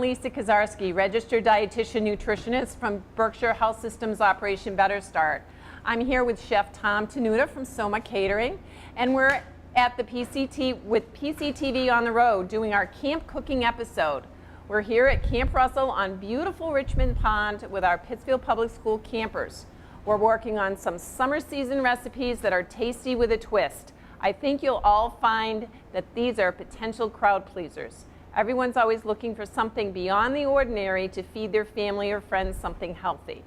Lisa Kazarski, registered dietitian nutritionist from Berkshire Health Systems Operation Better Start. I'm here with Chef Tom Tenuta from Soma Catering, and we're at the PCT with PCTV on the road doing our camp cooking episode. We're here at Camp Russell on beautiful Richmond Pond with our Pittsfield Public School campers. We're working on some summer season recipes that are tasty with a twist. I think you'll all find that these are potential crowd pleasers. Everyone's always looking for something beyond the ordinary to feed their family or friends something healthy.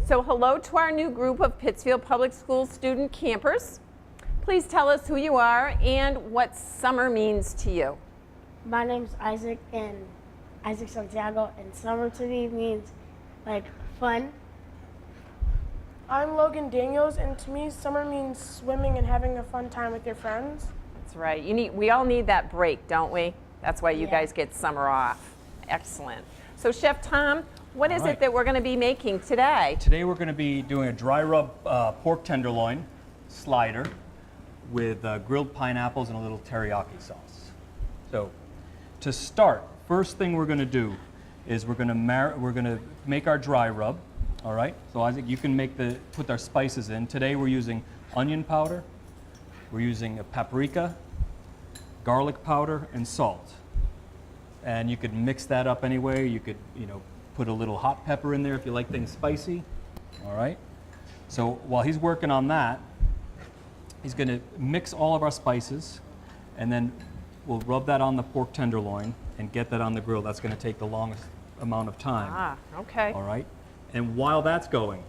So hello to our new group of Pittsfield Public School student campers. Please tell us who you are and what summer means to you. My name's Isaac Santiago, and summer to me means like fun. I'm Logan Daniels, and to me, summer means swimming and having a fun time with your friends. That's right. We all need that break, don't we? That's why you guys get summer off. Excellent. So Chef Tom, what is it that we're going to be making today? Today we're going to be doing a dry rub pork tenderloin slider with grilled pineapples and a little teriyaki sauce. So to start, first thing we're going to do is we're going to make our dry rub. All right, so Isaac, you can put our spices in. Today we're using onion powder, we're using a paprika, garlic powder, and salt. And you could mix that up anyway. You could, put a little hot pepper in there if you like things spicy. All right, so while he's working on that, he's gonna mix all of our spices, and then we'll rub that on the pork tenderloin and get that on the grill. That's gonna take the longest amount of time. Ah, okay. All right. And while that's going,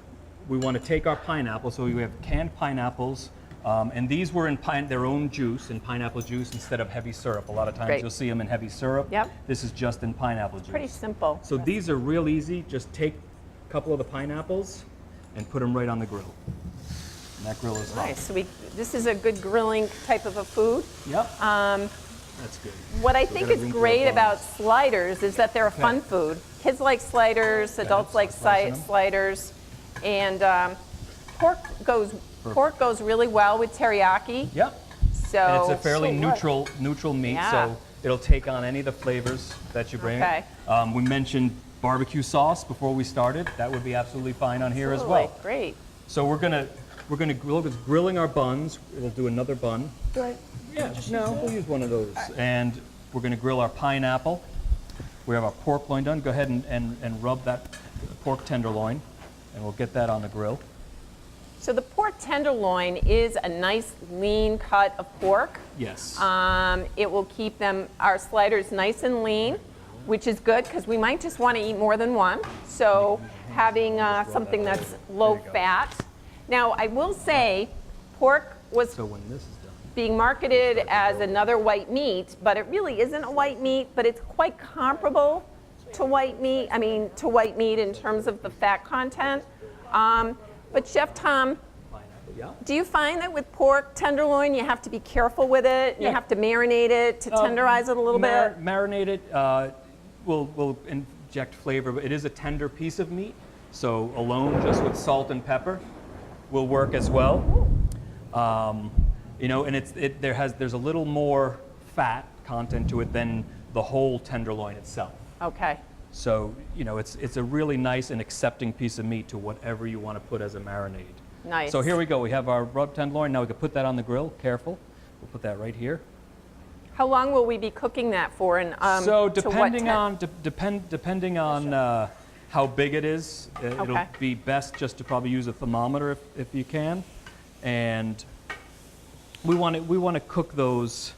we want to take our pineapple. So we have canned pineapples, and these were in their own juice, in pineapple juice instead of heavy syrup. A lot of times you'll see them in heavy syrup. Yep. This is just in pineapple juice. Pretty simple. So these are real easy. Just take a couple of the pineapples and put them right on the grill. And that grill is hot. Nice. So this is a good grilling type of a food. Yep. That's good. What I think is great about sliders is that they're a fun food. Kids like sliders, adults like sliders, and pork goes really well with teriyaki. Yep. So and it's a fairly neutral meat, so it'll take on any of the flavors that you bring. Okay. We mentioned barbecue sauce before we started. That would be absolutely fine on here as well. Great. So we're gonna grilling our buns. We'll do another bun. Right. Yeah, no, we'll use one of those. And we're gonna grill our pineapple. We have our pork loin done. Go ahead and rub that pork tenderloin, and we'll get that on the grill. So the pork tenderloin is a nice lean cut of pork. Yes. It will keep our sliders nice and lean, which is good because we might just want to eat more than one. So having something that's low fat. Now I will say, pork was So when this is done, being marketed as another white meat, but it really isn't a white meat, but it's quite comparable to white meat. To white meat in terms of the fat content. But Chef Tom, do you find that with pork tenderloin you have to be careful with it? You have to marinate it to tenderize it a little bit? Marinate it will inject flavor, but it is a tender piece of meat, so alone just with salt and pepper will work as well. And there's a little more fat content to it than the whole tenderloin itself. Okay. So, it's a really nice and accepting piece of meat to whatever you want to put as a marinade. Nice. So here we go. We have our rub tenderloin. Now we can put that on the grill. Careful. We'll put that right here. How long will we be cooking that for? And so depending on how big it is, it'll be best just to probably use a thermometer if you can. And we want to cook those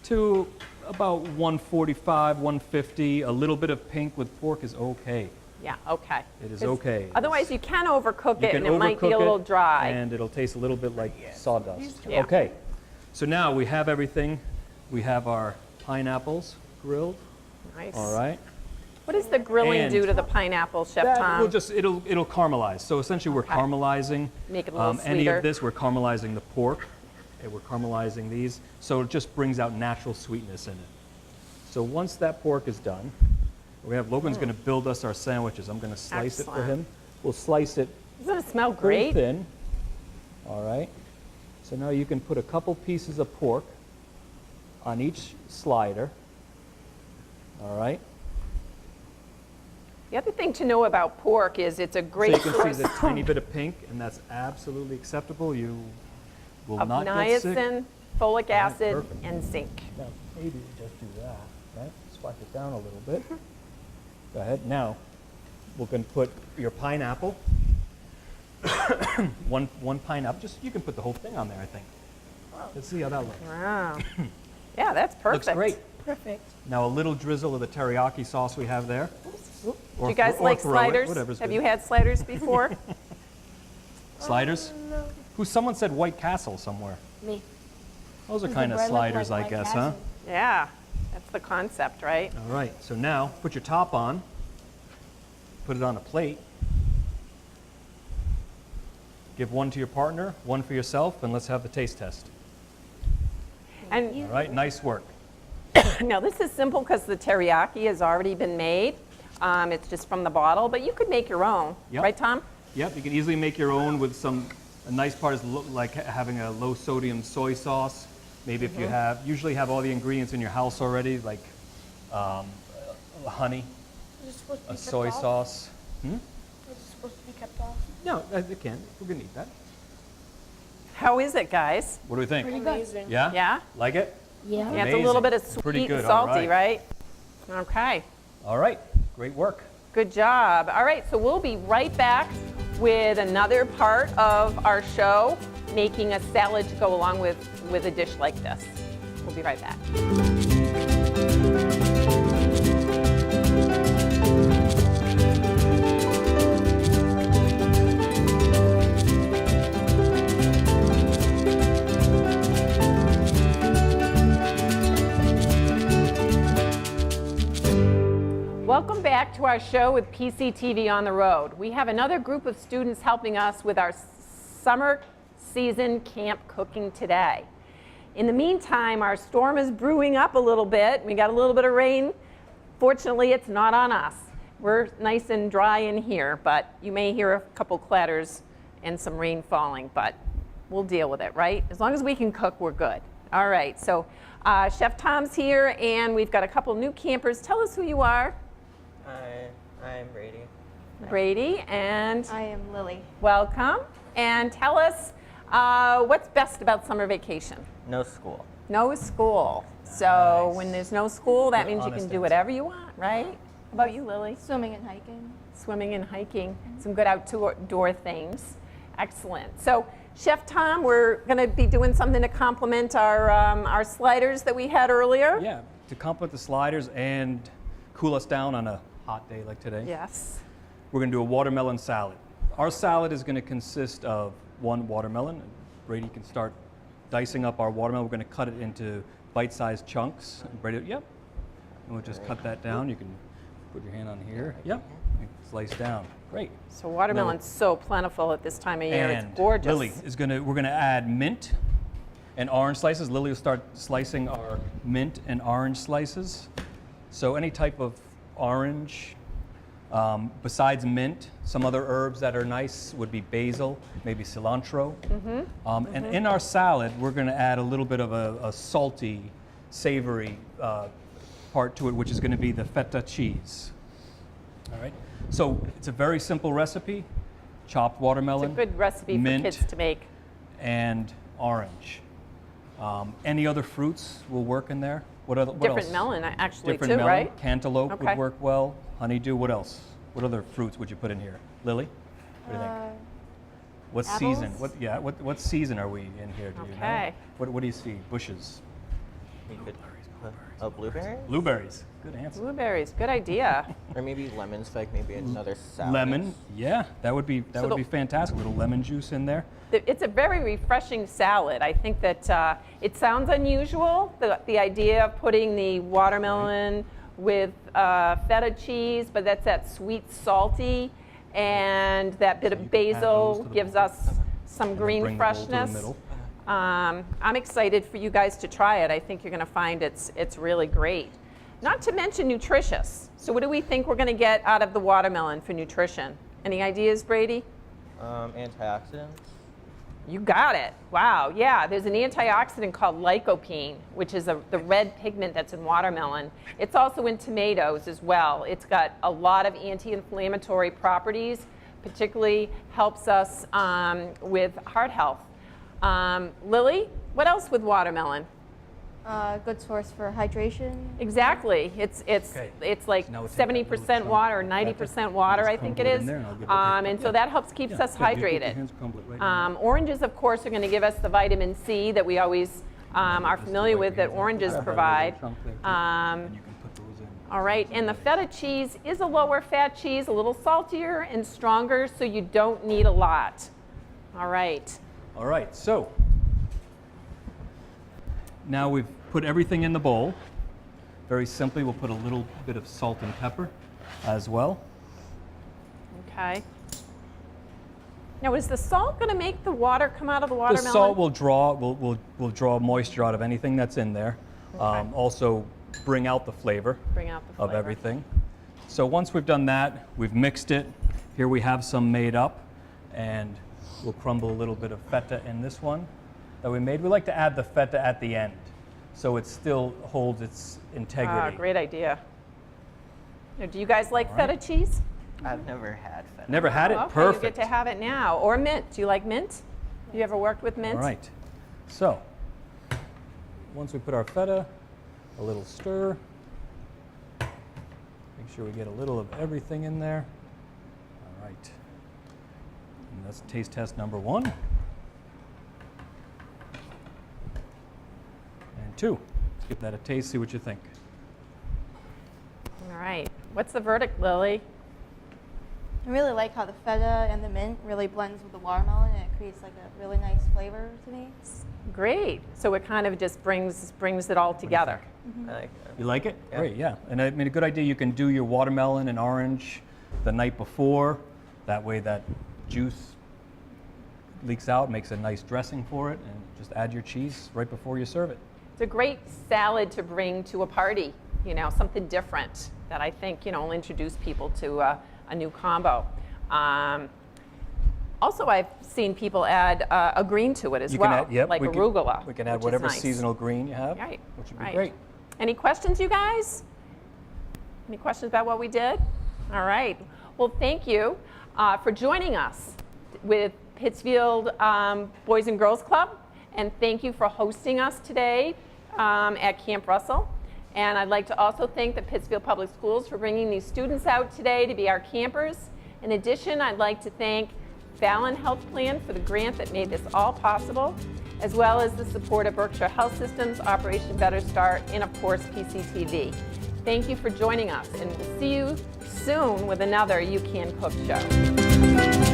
to about 145, 150. A little bit of pink with pork is okay. Yeah, okay. It is okay. Otherwise you can overcook it and it might be a little dry. And it'll taste a little bit like sawdust. Yeah. Okay. So now we have everything. We have our pineapples grilled. Nice. All right. What does the grilling do to the pineapple, Chef Tom? It'll caramelize. So essentially we're caramelizing. Make it a little any sweeter. of this, we're caramelizing the pork. And we're caramelizing these. So it just brings out natural sweetness in it. So once that pork is done, Logan's going to build us our sandwiches. I'm going to slice it for him. We'll slice it Doesn't it smell pretty great? thin. All right. So now you can put a couple pieces of pork on each slider. All right. The other thing to know about pork is it's a So great you can see source the tiny bit of pink, and that's absolutely acceptable. You will of not get sick. niacin, folic acid, perfect. and zinc. Now, maybe you just do that, right? Swipe it down a little bit. Go ahead. Now, we're going to put your pineapple. one pineapple. Just you can put the whole thing on there, I think. Let's see how that looks. Wow. Yeah, that's perfect. Looks great. Perfect. Now, a little drizzle of the teriyaki sauce we have there. Do you guys like sliders? Have you had sliders before? Sliders? No. Someone said White Castle somewhere. Me. Those are Does the kind of bread look sliders, like I White guess, huh? Castle? Yeah, that's the concept, right? All right, so now put your top on, put it on a plate, give one to your partner, one for yourself, and let's have the taste test. And All right, nice work. now this is simple because the teriyaki has already been made. It's just from the bottle, but you could make your own, Yep. right, Tom? Yep, you can easily make your own with a nice part is like having a low sodium soy sauce. Maybe if you usually have all the ingredients in your house already, like honey, Is it supposed to be a kept soy off? sauce. Is it supposed to be kept off? No, it can. We're gonna eat that. How is it, guys? What do we think? Amazing. Yeah? Yeah? Like it? Yeah. Yeah, it's a little Amazing. bit of sweet Pretty good, and all salty, right? Okay, All right, great work. good job. All right, so we'll be right back with another part of our show, making a salad to go along with a dish like this. We'll be right back. Welcome back to our show with PCTV on the Road. We have another group of students helping us with our summer season camp cooking today. In the meantime, our storm is brewing up a little bit. We got a little bit of rain. Fortunately, it's not on us. We're nice and dry in here, but you may hear a couple clatters and some rain falling, but we'll deal with it, right? As long as we can cook, we're good. All right, so Chef Tom's here, and we've got a couple new campers. Tell us who you are. Hi, I'm Brady. Brady, and I am Lily. welcome. And tell us what's best about summer vacation? No school. No school. So Nice. when there's no school, that Good, means you honest can do answer. whatever you want, right? How about you, Lily? Swimming and hiking. Swimming and hiking, some good outdoor things. Excellent. So Chef Tom, we're going to be doing something to complement our sliders that we had earlier. Yeah, to complement the sliders and cool us down on a hot day like today, Yes. we're going to do a watermelon salad. Our salad is going to consist of one watermelon. Brady can start dicing up our watermelon. We're going to cut it into bite-sized chunks. And Brady, yep. And we'll just cut that down. You can put your hand on here. Yep. And slice down. Great. So watermelon's so plentiful at this time of year. And It's gorgeous. Lily is we're going to add mint and orange slices. Lily will start slicing our mint and orange slices. So any type of orange, besides mint, some other herbs that are nice would be basil, maybe cilantro. And in our salad, we're going to add a little bit of a salty, savory part to it, which is going to be the feta cheese. All right. So it's a very simple recipe: chopped watermelon, It's a good recipe for mint, kids to make. and orange. Any other fruits will work in there. What Different else? melon, actually, Different too, melon. right? Cantaloupe Okay. would work well. Honeydew. What else? What other fruits would you put in here? Lily, what do you think? What season? apples? What season are we in here? Do you know? Okay. What do you see? Bushes. You could put a blueberry? Blueberries. Good answer. Blueberries, good idea. Or maybe lemons for like maybe another salad. Lemon. Yeah, that would be the- fantastic. A little lemon juice in there. It's a very refreshing salad. I think that it sounds unusual, the idea of putting the watermelon with feta cheese, but that's that sweet salty, and that bit So you of can add those basil to the gives bowl. us some green Bring the bowl to the freshness. middle. I'm excited for you guys to try it. I think you're going to find it's really great. Not to mention nutritious. So what do we think we're going to get out of the watermelon for nutrition? Any ideas, Brady? Antioxidants. You got it. Wow. Yeah, there's an antioxidant called lycopene, which is the red pigment that's in watermelon. It's also in tomatoes as well. It's got a lot of anti-inflammatory properties, particularly helps us with heart health. Lily, what else with watermelon? Good source for hydration. Exactly. It's like Now we'll take that little 70% chunk water or of 90% water, just I think it crumble it is. in there and I'll give it to you. And so that helps keeps us Yeah, you put your hydrated. hands, crumble it right in there. Oranges, of course, are going to give us the vitamin C that we always are familiar with that oranges provide. And you can put those in. All right, and the feta cheese is a lower fat cheese, a little saltier and stronger, so you don't need a lot. All right. All right, so now we've put everything in the bowl. Very simply, we'll put a little bit of salt and pepper as well. Okay. Now, is the salt going to make the water come out of the The watermelon? salt will draw moisture out of anything that's in there. Okay. Also bring out the flavor Bring out the of flavor. everything. So once we've done that, we've mixed it. Here we have some made up, and we'll crumble a little bit of feta in this one that we made. We like to add the feta at the end, so it still holds its integrity. Great idea. Now, do you guys like All right. feta cheese? I've never had feta. Never had it? Oh, okay, Perfect. you get to have it now. Or mint. Do you like mint? Have you ever worked with mint? All right. So once we put our feta, a little stir. Make sure we get a little of everything in there. All right. And that's taste test number 1. And 2. Let's give that a taste, see what you think. All right. What's the verdict, Lily? I really like how the feta and the mint really blends with the watermelon, and it creates like a really nice flavor to me. Great. So it kind of just brings it all together. I like that. You like it? Yeah. Great, yeah. And I mean, a good idea, you can do your watermelon and orange the night before. That way that juice leaks out, makes a nice dressing for it, and just add your cheese right before you serve it. It's a great salad to bring to a party, something different that I think, will introduce people to a new combo. Also, I've seen people add a green to it as You well, can add, yep, like we can- arugula. We can add which is whatever nice. seasonal green you have, Right, which would be right. great. Any questions, you guys? Any questions about what we did? All right. Well, thank you for joining us with Pittsfield Boys and Girls Club, and thank you for hosting us today at Camp Russell. And I'd like to also thank the Pittsfield Public Schools for bringing these students out today to be our campers. In addition, I'd like to thank Fallon Health Plan for the grant that made this all possible, as well as the support of Berkshire Health Systems, Operation Better Start, and of course PCTV. Thank you for joining us, and we'll see you soon with another You Can Cook show.